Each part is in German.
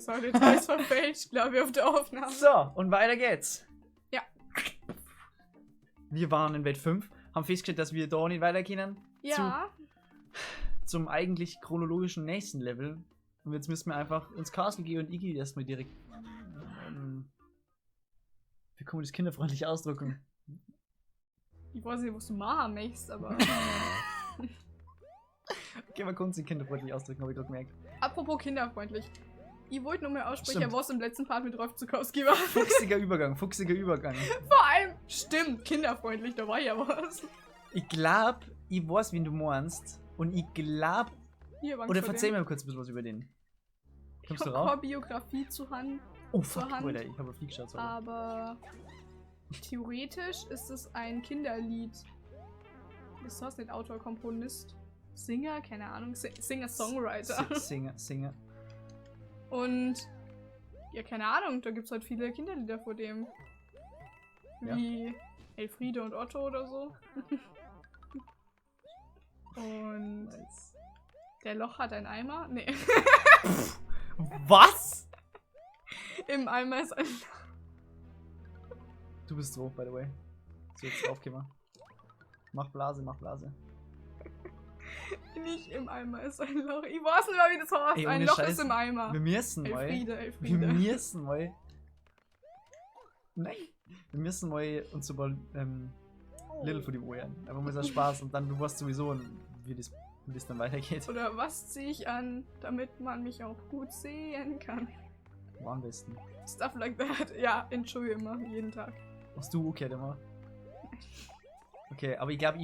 Sorry, Details verfälscht, glaube ich, auf der Aufnahme. So, und weiter geht's. Ja. Wir waren in Welt 5, haben festgestellt, dass wir da nicht weiter können. Ja. Zum eigentlich chronologischen nächsten Level. Und jetzt müssen wir einfach ins Castle gehen und Iggy erstmal direkt. Wie kann man das kinderfreundlich ausdrücken? Ich weiß nicht, was du machen möchtest, aber. Okay, man konnte es kinderfreundlich ausdrücken, habe ich gerade gemerkt. Apropos kinderfreundlich. Ich wollte nur mal aussprechen, Stimmt. was im letzten Part mit Rolf Zukowski war. Fuchsiger Übergang, fuchsiger Übergang. Vor allem, stimmt, kinderfreundlich, da war ja was. Ich glaub, ich weiß, wen du meinst. Und ich glaub. Hier, Angst Oder vor verzeih dem. mir kurz ein bisschen was über den. Ich Kommst du habe rauf? keine Biografie zur Hand, Oh fuck, Hand. Alter, ich habe auf die geschaut. Sorry. aber theoretisch ist es ein Kinderlied. Ist das nicht Autor, Komponist, Singer? Keine Ahnung. Singer-Songwriter. Singer. Und ja, keine Ahnung, da gibt es halt viele Kinderlieder vor dem. Ja. Wie Elfriede und Otto oder so. Und der Loch hat ein Eimer. Nee. Was? Im Eimer ist ein. Du bist drauf, by the way. So, jetzt draufgehen. Mach Blase, mach Blase. Nicht im Eimer ist ein Loch. Ich weiß nicht mal, wie das heißt. Ey, Ein ohne Loch Scheiß, ist im Eimer. Wir müssen mal. Elfriede. Wir müssen mal. Nein. Wir müssen mal uns so mal Little für die Ohren. Einfach mal so Spaß und dann du weißt sowieso, wie das dann weitergeht. Oder was ziehe ich an, damit man mich auch gut sehen kann? War am besten. Stuff like that. Ja, entschuldige immer, jeden Tag. Hast du okay immer? Okay, aber ich glaube,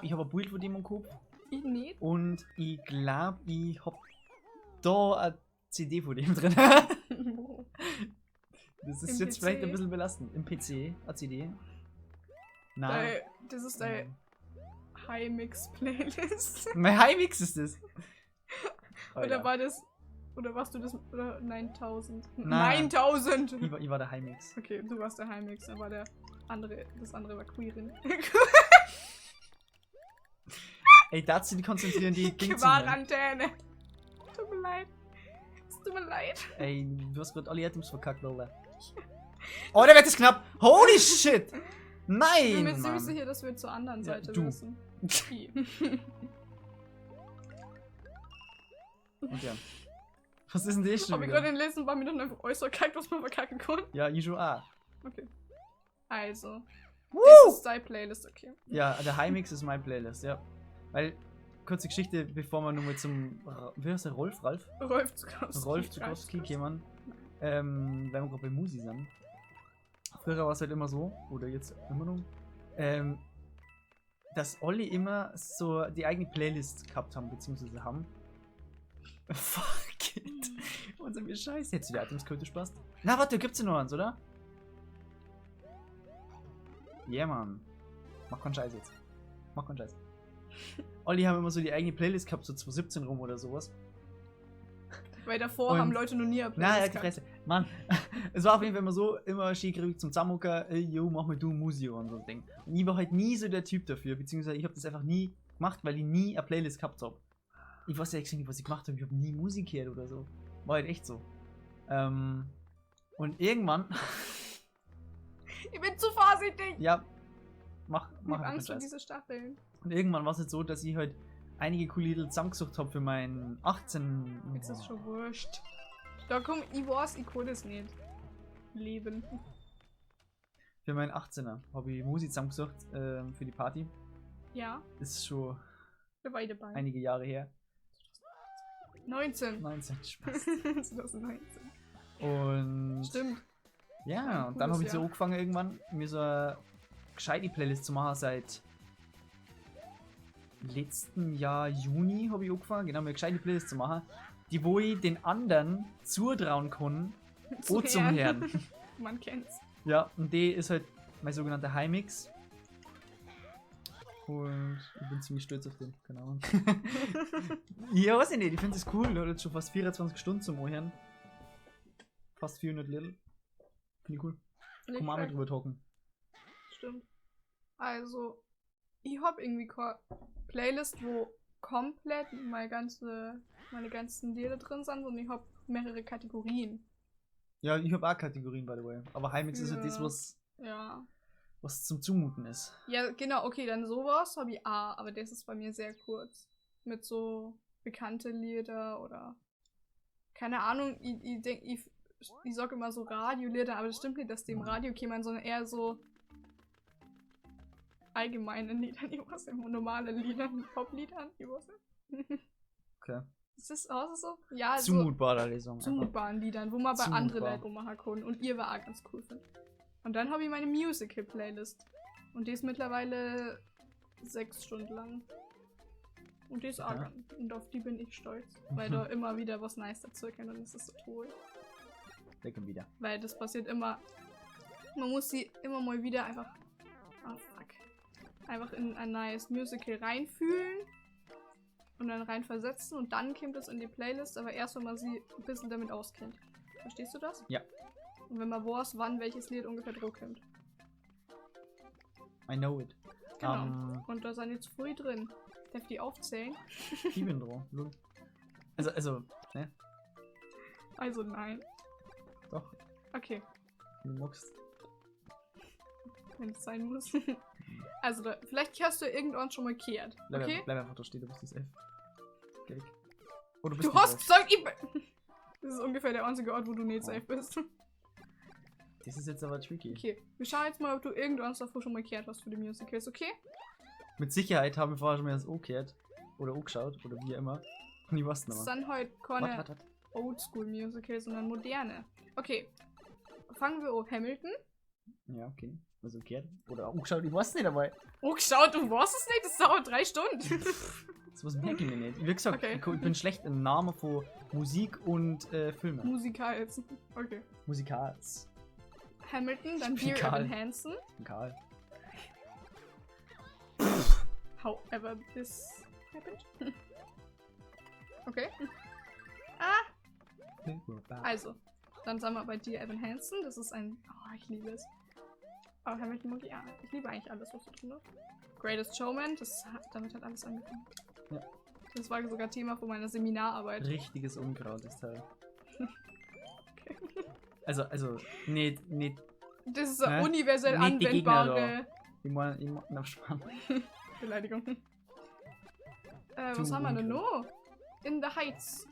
ich habe ein Bild von dem im Kopf. Ich nicht. Und ich glaube, ich habe da eine CD von dem drin. Das ist Im jetzt vielleicht PC? ein bisschen belastend. Im PC, eine CD. Nein. Das ist deine High-Mix-Playlist. Mein High-Mix ist das. Oder war das. Oder warst du das. Oder 9000? Nein. 9000! Ich war der High-Mix. Okay, du warst der High-Mix, dann war der andere. Das andere war Queerin. Ey, dazu die konzentrieren, die ging zu mir. Quarantäne. Tut mir leid. Es tut mir leid. Ey, du hast gerade alle Items verkackt, Alter. Oh, der wird es knapp. Holy shit. Ich bin Nein, mir ziemlich Mann. sicher, dass wir zur anderen Ja, Seite du. müssen. Okay. Okay. Was ist denn das schon Hab ich wieder? gerade in den letzten paar Minuten einfach äußerst verkackt, was man verkacken kann. Ja, ich schon auch. Okay. Also. Woo! Das ist deine Playlist, okay. Ja, der High-Mix ist meine Playlist, ja. Weil, kurze Geschichte, bevor wir nun mal zum, wie heißt der, Rolf Rolf Zukowski kommen, weil wir gerade bei Musi sind. Früher war es halt immer so, oder jetzt immer noch, dass alle immer so die eigene Playlist gehabt haben, beziehungsweise haben. Fuck it. Und so wie Scheiße. Hättest du die Items könnte Spaß? Na, warte, gibt's ja noch eins, oder? Yeah, Mann. Mach keinen Scheiß jetzt. Mach keinen Scheiß. Olli haben immer so die eigene Playlist gehabt, so 2017 rum oder sowas. Weil davor Und- haben Leute noch nie eine Na, ja, Playlist die gehabt. Fresse. Mann, es war auf jeden Fall immer so, immer schick zum Zusammenhocker, ey, yo, mach mal du Musik und so ein Ding. Und ich war halt nie so der Typ dafür, beziehungsweise ich habe das einfach nie gemacht, weil ich nie eine Playlist gehabt habe. Ich weiß ja echt nicht, was ich gemacht habe, ich habe nie Musik gehört oder so. War halt echt so. Und irgendwann, Ich bin zu vorsichtig! ja, mach Ich hab einfach Angst vor keinen Scheiß. diese Stacheln. Und irgendwann war es halt so, dass ich halt einige coole Lieder zusammengesucht habe für meinen 18. Jetzt ist schon wurscht. Da komm, ich weiß, ich kann das nicht. Leben. Für meinen 18er habe ich Musik zusammengesucht für die Party. Ja, Das ist schon da war ich dabei. einige Jahre her. 19. 19, Spaß. 2019. Und Stimmt. ja, Ein und dann cooles habe ich so Jahr. angefangen irgendwann, mir so eine gescheite Playlist zu machen. Seit letzten Jahr Juni habe ich angefangen, genau, mir eine gescheite Playlist zu machen, die wo ich den anderen zutrauen kann, Zu zum Herrn. Man kennt's. Ja, und die ist halt mein sogenannter High-Mix. Und ich bin ziemlich stolz auf den, keine Ahnung. Ja, weiß ich nicht, ich finde das cool, der hat jetzt schon fast 24 Stunden zum Ohren. Fast 400 Little. Finde ich cool. Nicht Kann man auch mal schlecht. drüber talken. Stimmt. Also, ich hab irgendwie keine Playlist, wo komplett meine ganzen Lieder drin sind, sondern ich habe mehrere Kategorien. Ja, ich habe auch Kategorien, by the way. Aber Heimix ist ja das, was zum Zumuten ist. Ja, genau, okay, dann sowas habe ich auch, aber das ist bei mir sehr kurz. Mit so bekannte Lieder oder keine Ahnung, ich sag immer so Radiolieder, aber das stimmt nicht, dass die im Radio kämen, sondern eher so allgemeine Lieder, ich weiß nicht, normale Lieder, Popliedern, ich weiß nicht. Okay. Ist das auch so? Ja, Zumutbarer Lesung. zumutbaren Liedern, wo man bei anderen Leuten machen kann und ihr war auch ganz cool findet. Und dann habe ich meine Musical-Playlist. Und die ist mittlerweile 6 Stunden lang. Und die ist auch ganz. Und auf die bin ich stolz. Weil da immer wieder was Nice dazu erkennt und das ist so toll. Lecker wieder. Weil das passiert immer. Man muss sie immer mal wieder einfach. Oh fuck. Einfach in ein neues Musical reinfühlen. Und dann reinversetzen und dann kommt es in die Playlist, aber erst wenn man sie ein bisschen damit auskennt. Verstehst du das? Ja. Und wenn man weiß, wann welches Lied ungefähr drauf kommt. I know it. Genau. Und da sind jetzt früh drin. Darf die aufzählen? Ich bin dran. Also, ne? Also nein. Doch. Okay, Du magst. wenn es sein muss. Also, vielleicht hast du irgendwann schon mal kehrt. Okay? Bleib einfach da stehen, du bist das F. Geh weg. Oh, bist Du nicht hast drauf. gesagt, ich bin. Das ist ungefähr der einzige Ort, wo du nicht safe bist. Das ist jetzt aber tricky. Okay, wir schauen jetzt mal, ob du irgendwann davor schon mal kehrt hast für die Musicals, okay? Mit Sicherheit haben wir vorher schon mal das O gehört. Oder O geschaut. Oder wie immer. Und ich weiß nicht Das mehr. sind heute keine Warte. Oldschool-Musicals, sondern moderne. Okay, fangen wir auf Hamilton. Ja, okay. Also gehört. Oder O geschaut, ich weiß nicht dabei. Oh, geschaut, du weißt es nicht, das dauert 3 Stunden. Das was merke ich mir nicht. Wie gesagt, Okay. ich bin schlecht im Namen von Musik und Filmen. Musikals. Okay. Musikals. Hamilton, dann Ich bin Dear Karl. Evan Hansen. Karl. However this happened. Okay. Ah, also. Dann sind wir bei Dear Evan Hansen. Das ist ein... Oh, ich liebe es. Aber Hamilton mag ich auch. Ich liebe eigentlich alles, was da drin ist. Greatest Showman, damit hat alles angefangen. Ja. Das war sogar Thema von meiner Seminararbeit. Richtiges Unkraut, das Teil. Okay. Also, nicht. Das ist eine Hä? universell Nicht die Gegner anwendbare Ich meine, auf Spann. Beleidigung. Was haben wir denn noch? In the Heights.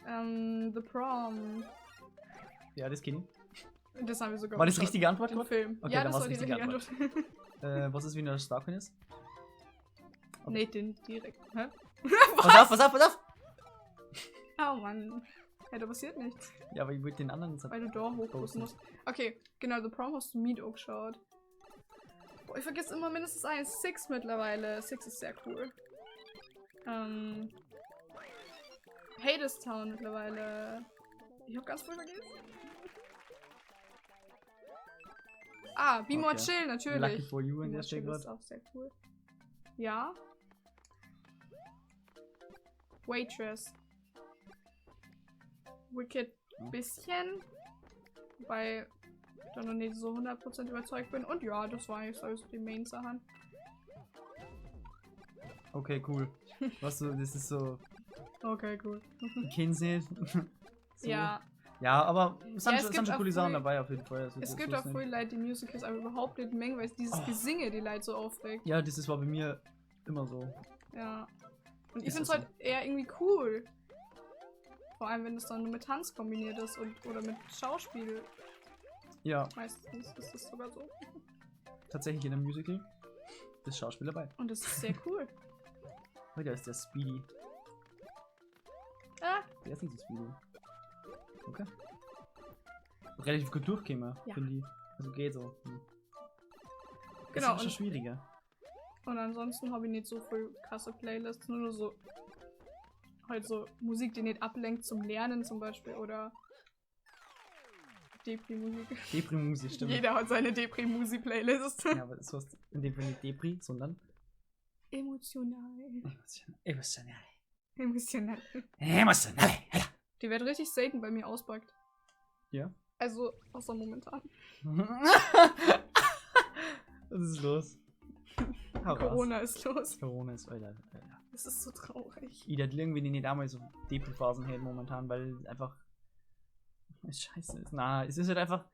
The Prom. Ja, das kenne ich. Das haben wir sogar War das die geschaut. richtige Antwort Den gerade? Film. Okay, Ja, dann das war's war die richtige richtige Antwort. Was ist, wie eine Starquin ist? Nee, den direkt. Hä? Pass auf! Oh Mann. Ja, da passiert nichts. Ja, aber ich wollte den anderen Weil du da hochposten musst. Okay, genau, The Prom hast du Meet auch geschaut. Boah, ich vergesse immer mindestens eins. Six mittlerweile. Six ist sehr cool. Hadestown mittlerweile. Ich hab ganz früh vergessen. Ah, Be More Okay. Chill, natürlich. Lucky for you Be an More der Stelle Chill ist gerade. auch sehr cool. Ja. Waitress. Wicked Ja. bisschen. Wobei ich da noch nicht so 100% überzeugt bin. Und ja, das war eigentlich so die Main-Sachen. Okay, cool. Was du, das ist so. Okay, cool. Kinsey. So. Ja, Ja, aber es sind es schon, gibt sind auch coole Sachen früh- dabei auf jeden Fall. Also, es so- gibt so auch ist viele nicht- Leute, die Musicals aber überhaupt nicht mengen, weil es dieses Oh. Gesinge die Leute so aufregt. Ja, das war bei mir immer so. Ja. Und ich Ist finde es das halt eher irgendwie cool. Vor allem, wenn es dann nur mit Tanz kombiniert ist oder mit Schauspiel. Ja, Meistens ist es sogar so. tatsächlich in einem Musical ist Schauspiel dabei. Und das ist sehr cool. Oh, da ist der Speedy. Ah, Der ist nicht so Speedy. Okay. Relativ gut durchgekommen, Ja. finde ich. Also geht so. Genau, Das ist schon und- schwieriger. und ansonsten habe ich nicht so viel krasse Playlists, nur so halt so Musik, die nicht ablenkt zum Lernen zum Beispiel oder Depri-Musik. Depri-Musik, stimmt. Jeder hat seine Depri-Musi-Playlist. Ja, aber das heißt in dem Fall nicht Depri, sondern Emotional. emotional. Emotional. Emotional. Die wird richtig selten bei mir auspackt. Ja. Also, außer momentan. Was ist los? Hau raus. Corona ist los. Corona ist, Alter. Es ist so traurig. Ich hätte irgendwie nicht einmal so Depri-Phasen hätte momentan, weil einfach es scheiße ist. Na, es ist halt einfach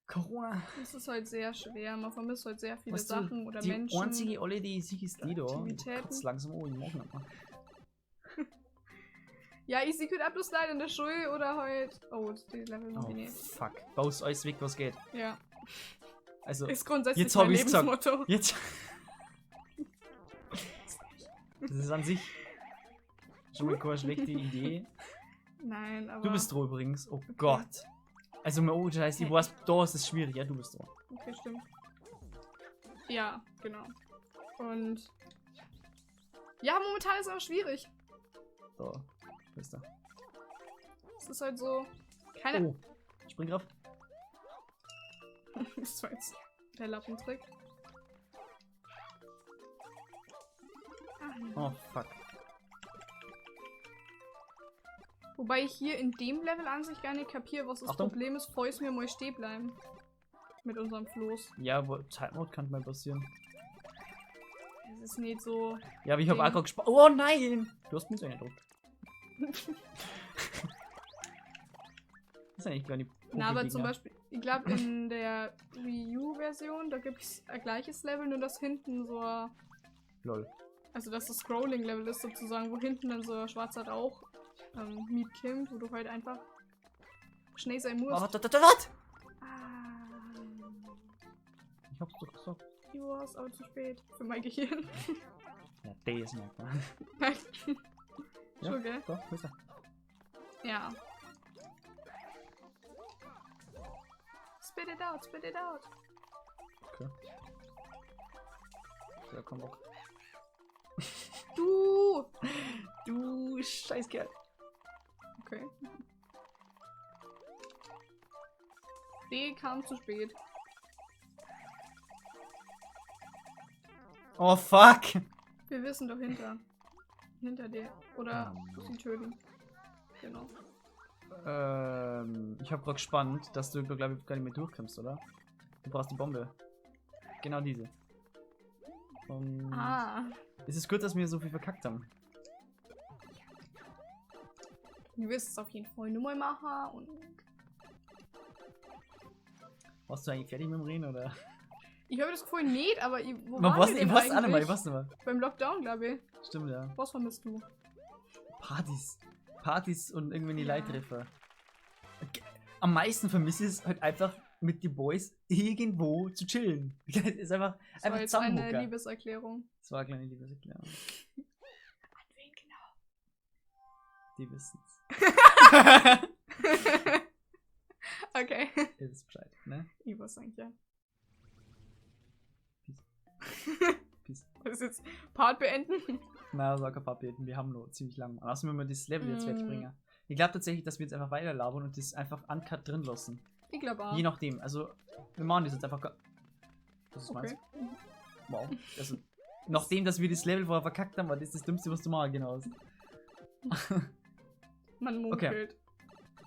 Corona. Es ist halt sehr schwer. Man vermisst halt sehr viele Weißt du, Sachen oder die Menschen. einzige Olle, die sich ist die da. Aktivitäten. Kotzt langsam ich mach nicht mehr. Ja, ich sehe halt ab bloß leider in der Schule oder halt. Oh, die Level noch Oh, nicht. fuck. Baust alles weg, was geht. Ja. Also, Ist grundsätzlich jetzt hab mein ich's gesagt. Lebensmotto. Jetzt. Das ist an sich schon mal keine schlechte Idee. Nein, aber. Du bist dran übrigens. Oh Gott. Also, oh, Scheiße, ich weiß, da ist es schwierig. Ja, du bist dran. Okay, stimmt. Ja, genau. Und. Ja, momentan ist es auch schwierig. Da. Bist du. Es ist halt so. Keine. Oh. Springkraft. Das war jetzt der Lappentrick. Oh, fuck. Wobei ich hier in dem Level an sich gar nicht kapiere, was das Achtung. Problem ist, falls wir mal stehen bleiben. Mit unserem Floß. Ja, aber Zeitmod kann mal passieren. Es ist nicht so. Ja, aber ich habe Ding. auch gerade gespannt. Oh nein! Du hast mich so eingedruckt. Das ist eigentlich gar nicht. Na, aber zum Beispiel, ich glaube in der Wii U-Version, da gibt es ein gleiches Level, nur dass hinten so ein, Lol. also dass das Scrolling-Level ist sozusagen, wo hinten dann so ein schwarzer Rauch mitkommt, wo du halt einfach schnell sein musst. Oh, was? Ich hab's doch gesagt. Du warst aber zu spät für mein Gehirn. Ja, der ist merkt man. Schon, gell? Doch, ist er. Ja. Spit it out, spit it out. Okay. Ja, komm Bock. Du! Du Scheißkerl. Okay. B kam zu spät. Oh fuck! Wir wissen doch hinter dir. Oder sie töten. Genau. Ich hab grad gespannt, dass du, glaube ich, gar nicht mehr durchkommst, oder? Du brauchst die Bombe. Genau diese. Es ist gut, dass wir so viel verkackt haben. Du wirst es auf jeden Fall nur mal machen und. Warst du eigentlich fertig mit dem Reden, oder? Ich habe das Gefühl nicht, aber wo Man waren weiß wir nicht, denn ich weiß auch nicht eigentlich? mehr. Beim Lockdown, glaube ich. Stimmt, ja. Was vermisst du? Partys und irgendwie die Ja. Leittreffer. Am meisten vermisse ich es halt einfach mit den Boys irgendwo zu chillen. Es ist einfach Das war jetzt eine zusammenhocken. Liebeserklärung. Das war eine kleine Liebeserklärung. An wen genau? Die wissen's. Okay. Ihr wisst Bescheid, ne? Ich weiß eigentlich, ja. Peace. Das ist jetzt Part beenden. Na, sag ein paar Beten, wir haben noch ziemlich lang. Lassen wir mal das Level jetzt wegspringen. Ich glaube tatsächlich, dass wir jetzt einfach weiter labern und das einfach uncut drin lassen. Ich glaube auch. Je nachdem. Also, wir machen das jetzt einfach. Das ist meins. Okay. Wow. Also, nachdem, dass wir das Level vorher verkackt haben, war das das Dümmste, was du machen genau ist. Man munkelt.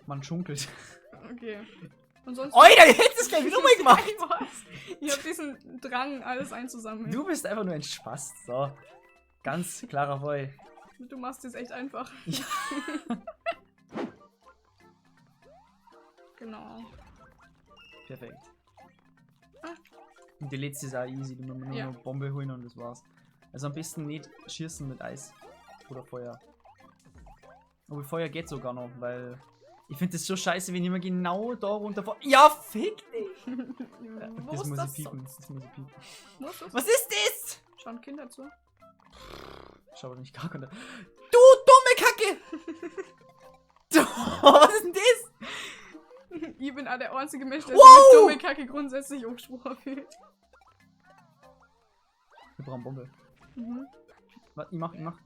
Man schunkelt. Okay. Und sonst. Alter, ihr hättet es gleich wieder mal gemacht! Ich weiß. Ich hab diesen Drang, alles einzusammeln. Du bist einfach nur ein Spaß. So. Ganz klarer Fall. Du machst es echt einfach. Ja. Genau. Perfekt. Ah. Und die letzte ist auch easy. Du musst nur Ja. eine Bombe holen und das war's. Also am besten nicht schießen mit Eis. Oder Feuer. Aber Feuer geht sogar noch, weil ich finde das so scheiße, wenn jemand genau da runterfährt. Ja, fick dich! Das muss ich piepen. Das muss ich piepen. Muss das? Was ist das? Schauen Kinder zu? Schau aber nicht gar nicht. Du dumme Kacke! Was ist denn das? Ich bin auch der einzige Mensch, der Wow! sich mit dumme Kacke grundsätzlich angesprochen fühlt. Wir brauchen Bombe. Mhm. Warte, ich mach.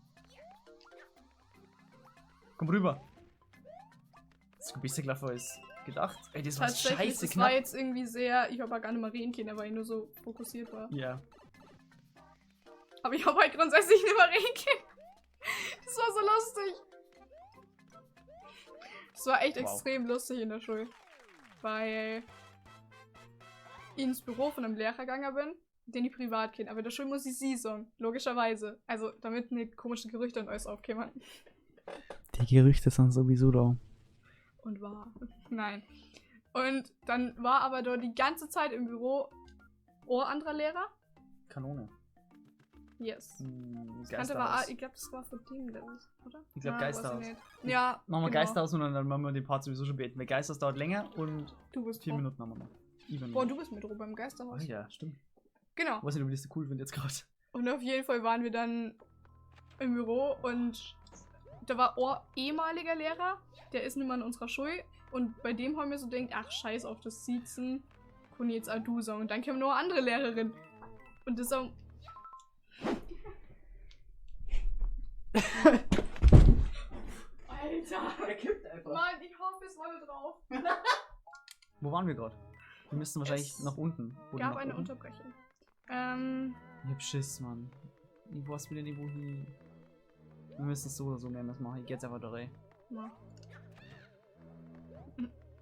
Komm rüber. Das ist ein bisschen klaffer als gedacht. Ey, das war Tatsächlich, scheiße das knapp. war jetzt irgendwie sehr. Ich habe auch gar nicht mal reden können, weil ich nur so fokussiert war. Ja. Aber ich habe halt grundsätzlich nicht mehr reden können. Das war so lustig. Das war echt Wow. extrem lustig in der Schule. Weil ich ins Büro von einem Lehrer gegangen bin den ich privat kenne, aber der Schule muss ich sie sagen, logischerweise. Also, damit nicht komische Gerüchte und alles aufkämen. Die Gerüchte sind sowieso da. Und wahr. Nein. Und dann war aber dort die ganze Zeit im Büro anderer Lehrer. Kanone. Yes. Geisterhaus. Ich glaube, das war von dem Level, oder? Ich glaube, Weiß Geisterhaus. nicht. Ja, Machen wir genau. Geisterhaus und dann machen wir den Part sowieso schon beten. Weil Geisterhaus dauert länger und Du bist 4 Pro. Minuten haben wir noch. Boah, du bist mit beim Geisterhaus. Oh ja, stimmt. Genau. Ich weiß nicht, ob ich das so cool finde jetzt gerade. Und auf jeden Fall waren wir dann im Büro und da war ein ehemaliger Lehrer, der ist nicht mehr in unserer Schule und bei dem haben wir so gedacht, ach scheiß auf das Siezen, kann ich jetzt auch du sagen. Und dann kam noch eine andere Lehrerin und das auch... Alter! Er kippt einfach. Mann, ich hoffe, es war da drauf. Wo waren wir gerade? Wir müssten wahrscheinlich Es nach unten. Oder Gab nach eine oben. Unterbrechung. Ich hab Schiss, Mann. Wo hast du wieder irgendwo hin? Wir müssen es so oder so nennen, das mache ich jetzt einfach da rein. Na.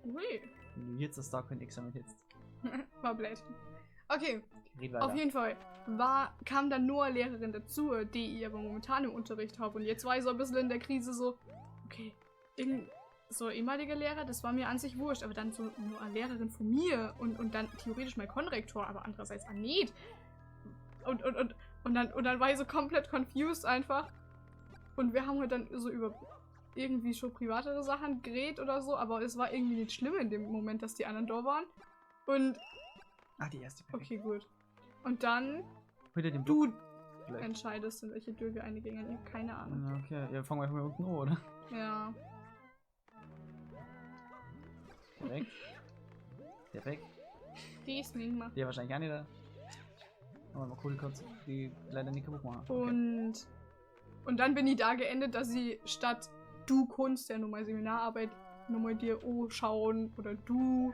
Ui. Wenn du jetzt das da kein Examen hättest. War blöd. Okay, Red weiter. auf jeden Fall kam dann nur eine Lehrerin dazu, die ich aber momentan im Unterricht habe. Und jetzt war ich so ein bisschen in der Krise so, okay, so ehemaliger Lehrer, das war mir an sich wurscht, aber dann so nur eine Lehrerin von mir und dann theoretisch mein Konrektor, aber andererseits auch nicht. Und dann war ich so komplett confused einfach. Und wir haben halt dann so über irgendwie schon privatere Sachen geredet oder so, aber es war irgendwie nicht schlimm in dem Moment, dass die anderen da waren. Und Ah, die erste. Perfekt. okay, gut. Und dann Wieder den du Block. Vielleicht. entscheidest, in welche Tür wir eingehen. Ich habe keine Ahnung. Ja, okay, ja, fangen wir einfach mal unten an, oder? Ja. Perfekt. Perfekt. Die ist nicht mehr. Der wahrscheinlich auch nicht da. Aber mal cool, kurz die leider nicht kaputt machen. Und dann bin ich da geendet, dass sie statt du kannst ja nochmal Seminararbeit nochmal dir schauen oder du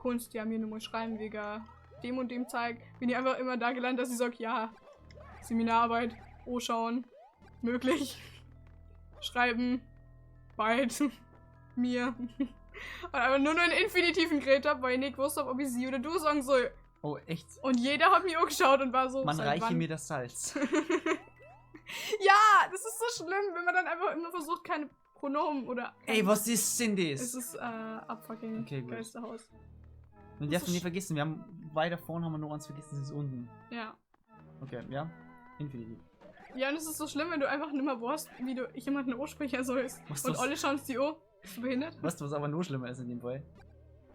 kannst ja mir nochmal schreiben wegen dem und dem Zeig, bin ich einfach immer da gelandet, dass sie sagt, ja, Seminararbeit, schauen, möglich, schreiben, bald, mir. Und einfach nur noch einen Infinitiven geredet habe, weil ich nicht gewusst habe, ob ich sie oder du sagen soll. Oh, echt? Und jeder hat mir angeschaut und war so, Man seit reiche wann? mir das Salz. Ja, das ist so schlimm, wenn man dann einfach immer versucht, keine Pronomen oder... Ey, was ist denn Es das? ist Abfucking Okay, gut. Geisterhaus. Wir dürfen nicht vergessen, wir haben weiter vorne haben wir noch eins vergessen, das ist unten. Ja. Okay, ja. Infinitiv. Ja, und es ist so schlimm, wenn du einfach nicht mehr weißt, wie du jemanden ansprechen sollst. Was Und das- alle schauen es dir an. Bist du behindert? Weißt du, was aber nur schlimmer ist in dem Fall?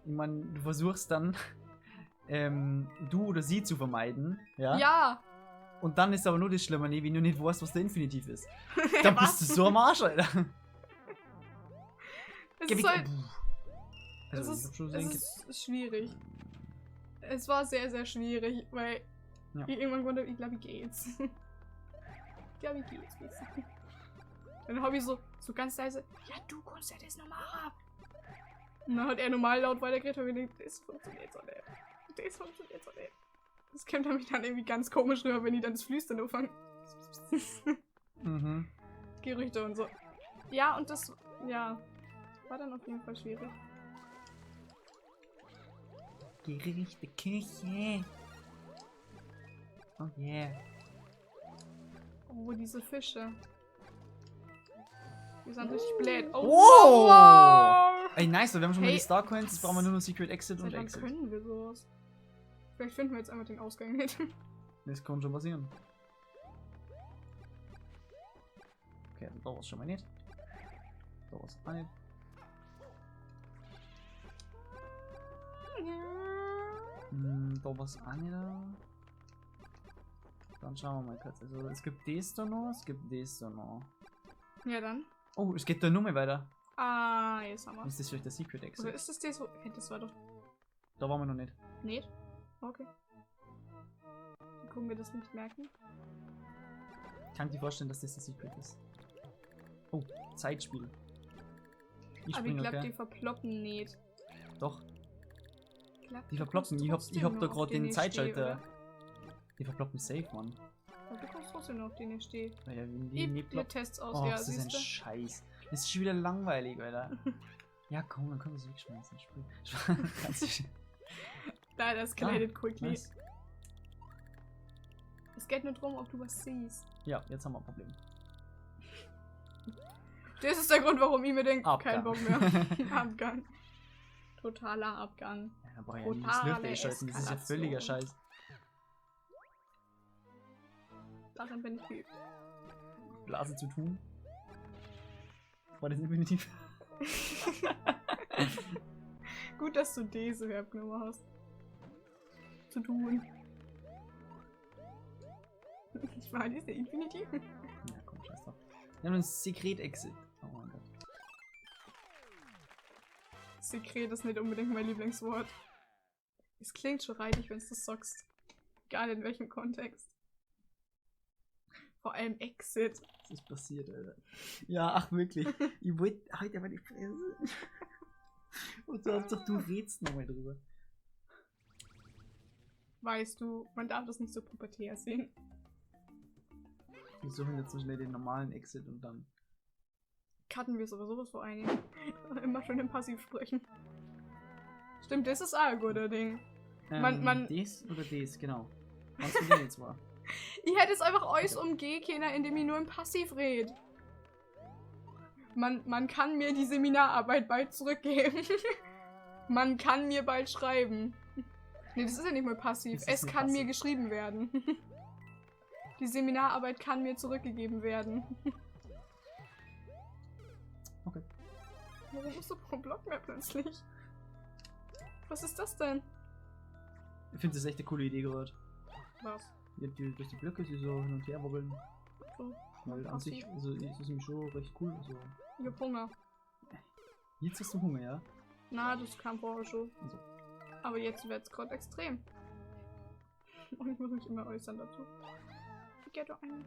Ich meine, du versuchst dann, du oder sie zu vermeiden, ja? Ja. Und dann ist aber nur das Schlimme, nee, wenn du nicht weißt, was der Infinitiv ist. Dann Was? bist du so am Arsch, Alter. Es Geh ist weg. halt... Also, es ich hab schon ist, gesehen, es ist schwierig. Es war sehr, sehr schwierig, weil Ja. ich irgendwann gedacht habe, ich glaube, ich gehe jetzt. Ich glaube, ich gehe jetzt. Dann habe ich so ganz leise, ja, du kannst ja das nochmal haben. Und dann hat er normal laut weitergeredet und ich gedacht, das funktioniert so nicht. Das funktioniert so nicht. Das kommt nämlich dann irgendwie ganz komisch rüber, wenn ich dann das Flüstern anfange. Mhm. Gerüchte und so. Ja, und das, ja, war dann auf jeden Fall schwierig. Gerichte Küche. Oh yeah. Oh, diese Fische. Die sind richtig blöd. Oh, Wow! wow! Ey, nice, wir haben schon mal Hey, die Star Coins, jetzt brauchen wir nur noch Secret Exit und Seit wann Exit. können wir sowas? Vielleicht finden wir jetzt einfach den Ausgang nicht. Das kann schon passieren. Okay, da war es schon mal nicht. Da war es auch nicht. Da war es auch nicht da. Dann schauen wir mal kurz. Also es gibt das da noch, es gibt das da noch. Ja, dann. Oh, es geht da nur mehr weiter. Ah, jetzt haben wir Ist das vielleicht der Secret Oder Exit? ist das der so? Hey, das war doch Da waren wir noch nicht. nicht. Okay. Dann können wir das nicht merken. Kann dir vorstellen, dass das der Secret ist. Oh, Zeitspiel. Ich Aber ich springe, glaube, okay? die verploppen nicht. Doch, Ich glaub, die du verploppen. kommst Ich hab trotzdem da noch, gerade auf den ich steh, Zeitschalter. oder? Die verploppen safe, Mann. Aber du kommst trotzdem noch, auf den ich stehe. Naja, wenn die Ich nicht probier ploppt. Tests aus, Oh, ja, das ist ein siehst du? Scheiß. Das ist schon wieder langweilig, Alter. Ja, komm, dann können wir es wegschmeißen. Kannst du That escalated quickly. Nice. Es geht nur darum, ob du was siehst. Ja, jetzt haben wir ein Problem. Das ist der Grund, warum ich mir denke, Abgang. kein Bock mehr. Abgang. Totaler Abgang. Ja, aber ja, das Lüfte schalten, das ist ja völliger Scheiß. Darin bin ich geübt. Blase zu tun. War das definitiv. Gut, dass du diese Verb genommen hast. Zu tun. Ich war diese Infinitiv. Ja, komm, scheiß drauf. Wir haben einen Sekret-Exit. Oh mein Gott. Sekret ist nicht unbedingt mein Lieblingswort. Es klingt schon reitig, wenn du das sagst. Egal in welchem Kontext. Vor allem Exit. Was ist passiert, Alter? Ja, ach wirklich. Ich wollte heute aber die Fresse. Und du hast doch, du redst nochmal drüber. Weißt du, man darf das nicht so pubertär sehen. Wir suchen jetzt so schnell den normalen Exit und dann. Cutten wir es aber sowas vor einigen. Immer schon im Passiv sprechen. Stimmt, das ist auch ein guter Ding. Das oder das, genau. Was von denen jetzt war. Ich hätte es einfach euch umgehen können, indem ich nur im Passiv rede. Man kann mir die Seminararbeit bald zurückgeben. Man kann mir bald schreiben. Nee, das ist ja nicht mehr passiv. Es kann passiv. mir geschrieben werden. Die Seminararbeit kann mir zurückgegeben werden. Okay. Warum musst du pro Block mehr plötzlich? Was ist das denn? Ich finde das echt eine coole Idee gerade. Was? Ja, dass die Blöcke sie so hin und her wobbeln. So. Weil an sich also, ist es nämlich schon recht cool. Also. Ich hab Hunger. Jetzt hast du Hunger, ja? Na, das kam vorher schon. Also. Aber jetzt wird's gerade extrem. Und ich muss mich immer äußern dazu. Ich geh doch ein.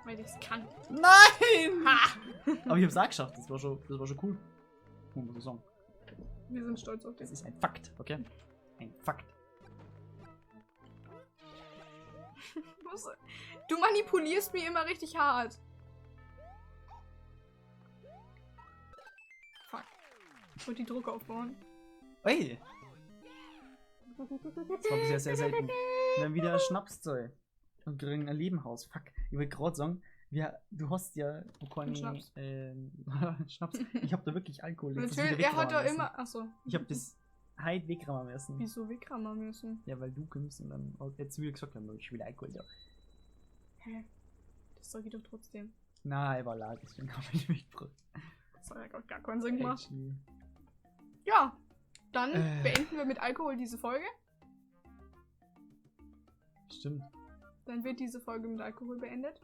Weil ich's kann. Nein! Ha! Aber ich hab's auch geschafft. Das war schon cool. Muss ich sagen. Wir sind stolz auf Das dich. ist ein Fakt, okay? Ein Fakt. Du manipulierst mich immer richtig hart. Fuck. Ich wollte die Druck aufbauen. Ey! Das war bisher sehr selten. Wir haben wieder Schnapszeug. Und kriegen ein Lebenhaus. Fuck. Ich wollte gerade sagen, du hast ja keinen Schnaps. Schnaps. Ich hab da wirklich Alkohol. Jetzt Natürlich, er hat doch immer. Achso. Ich hab das heute wegrammen müssen. Wieso wegrammen müssen? Ja, weil du kommst und dann jetzt wieder gesagt haben, ich will Alkohol da. Hä? Das sag ich doch trotzdem. Na, er war leid, deswegen habe ich mich gebracht. Das hat ja gar keinen Sinn gemacht. Ja, dann beenden wir mit Alkohol diese Folge. Stimmt. Dann wird diese Folge mit Alkohol beendet.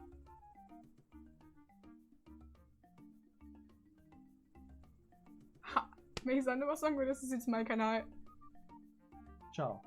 Ha! Wenn ich Sande was sagen würde, das ist jetzt mein Kanal. Ciao.